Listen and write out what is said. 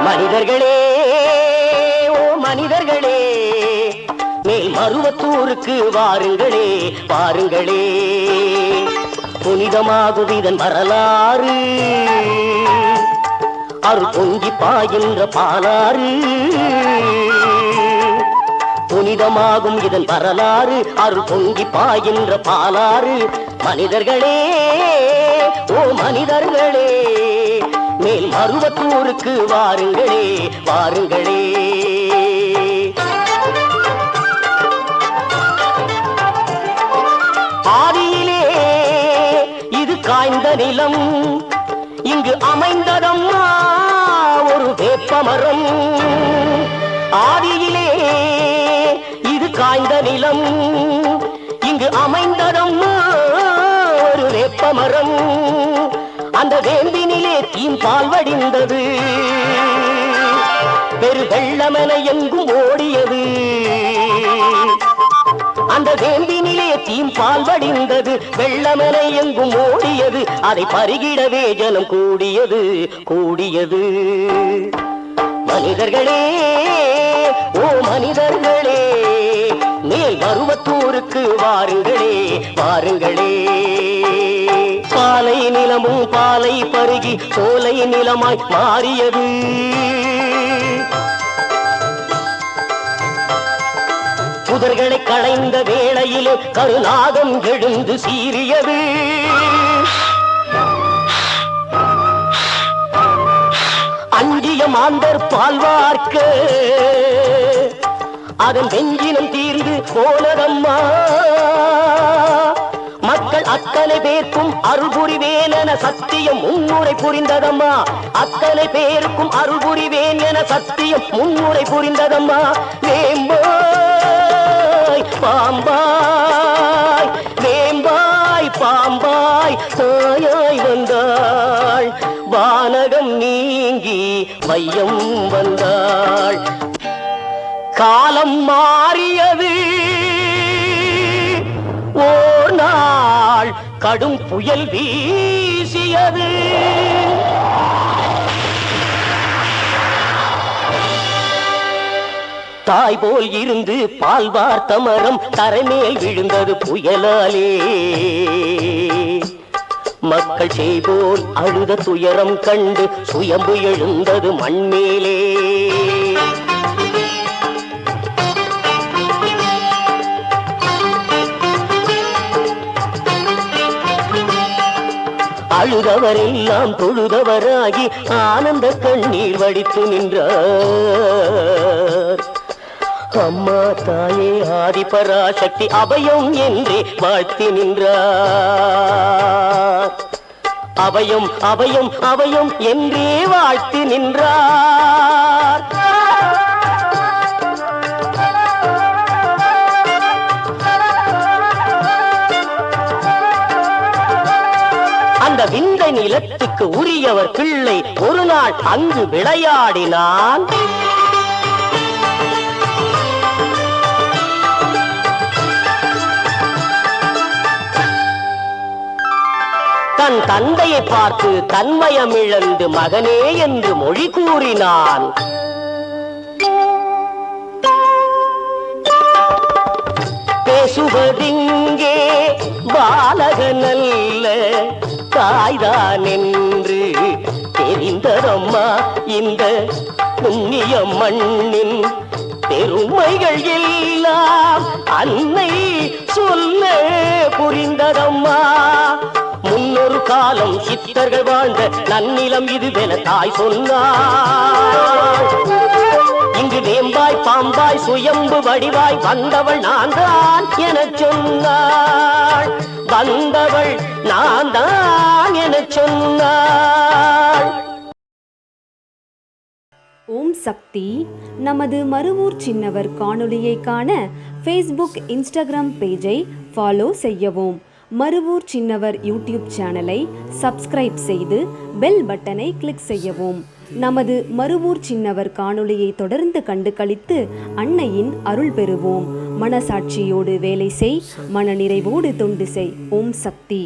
மனிதர்களே ஓ மனிதர்களே, மேல் மருவத்தூருக்கு வாருங்களே வாருங்களே. புனிதமாகும் இதன் வரலாறு, அருள் பொங்கி பாய்கின்ற பாலாறு. புனிதமாகும் இதன் வரலாறு, அருள் பொங்கி பாய்கின்ற பாலாறு. மனிதர்களே ஓ மனிதர்களே, மேல் மருவத்தூருக்கு வாருங்களே வாருங்களே. ஆதியிலே இது காய்ந்த நிலம், இங்கு அமைந்ததம்மா ஒரு வேப்பமரம். ஆதியிலே இது காய்ந்த நிலம், இங்கு அமைந்ததம்மா ஒரு வேப்பமரம். அந்த வேம்பினிலே தீம்பால் வடிந்தது, பெரு வெள்ளமென எங்கும் ஓடியது. அந்த வேம்பினிலே தீம்பால் வடிந்தது, வெள்ளமென எங்கும் ஓடியது. அதை பருகிடவே ஜனம் கூடியது கூடியது. மனிதர்களே ஓ மனிதர்களே, மேல் மருவத்தூருக்கு வாருங்களே வாருங்களே. பாலை நிலமும் பாலை பருகி சோலை நிலமாய் மாறியது. புதர்களை களைந்த வேளையிலே கருநாகம் எழுந்து சீறியது. அஞ்சிய மாந்தர் பால்வார்க்க அதன் வெஞ்சினம் தீர்ந்து போனதம்மா. மக்கள் அத்தனை பேருக்கும் அருள் புரிவேன் என சத்தியம் முன்னுரை புரிந்ததம்மா. அத்தனை பேருக்கும் அருள் புரிவேன் என சத்தியம் முன்னுரை புரிந்ததம்மா. வேம்பாய் பாம்பாய் வேம்பாய் பாம்பாய் தாயாய் வந்தாள், வானகம் நீங்கி வையம் வந்தாள். காலம் மாறியது, ஓர் நாள் கடும் புயல் வீசியது. தாய் போல் இருந்து பால் வார்த்த மரம் தரைமேல் விழுந்தது புயலாலே. மக்கள் செய்போல் அழுத துயரம் கண்டு சுயம்பு எழுந்தது மண்மேலே. அழுதவரெல்லாம் தொழுதவராகி ஆனந்த கண்ணீர் வடித்து நின்றார். அம்மா தாயே ஆதிபராசக்தி அபயம் என்றே வாழ்த்தி நின்றார். அபயம் அபயம் அபயம் என்றே வாழ்த்தி நின்றார். அந்த விந்தை நிலத்துக்கு உரியவர் பிள்ளை ஒரு நாள் அங்கு விளையாடினான். தன் தந்தையை பார்த்து தன்மயம் இழந்து மகனே என்று மொழி கூறினான். பேசுவதிங்கே பாலகனல்ல தாய்தான் என்று தெரிந்ததம்மா. இந்த புண்ணிய மண்ணின் பெருமைகள் எல்லாம் அன்னை சொல்ல புரிந்ததம்மா. முன்னொரு காலம் சித்தர்கள் வாழ்ந்த நன்னிலம் இதுவென தாய் சொன்னாள். இங்கு வேம்பாய் பாம்பாய் சுயம்பு வடிவாய் வந்தவள் நான் தான் என சொன்னாள். வந்தவள் நான் தான் என சொன்னாள். ஓம் சக்தி. நமது மருவூர் சின்னவர் காணொளியை காண ஃபேஸ்புக் இன்ஸ்டாகிராம் பேஜை ஃபாலோ செய்யவும். மருவூர் சின்னவர் யூடியூப் சேனலை சப்ஸ்கிரைப் செய்து பெல் பட்டனை கிளிக் செய்யவும். நமது மருவூர் சின்னவர் காணொளியை தொடர்ந்து கண்டு களித்து அன்னையின் அருள் பெறுவோம். மனசாட்சியோடு வேலை செய், மனநிறைவோடு தொண்டு செய். ஓம் சக்தி.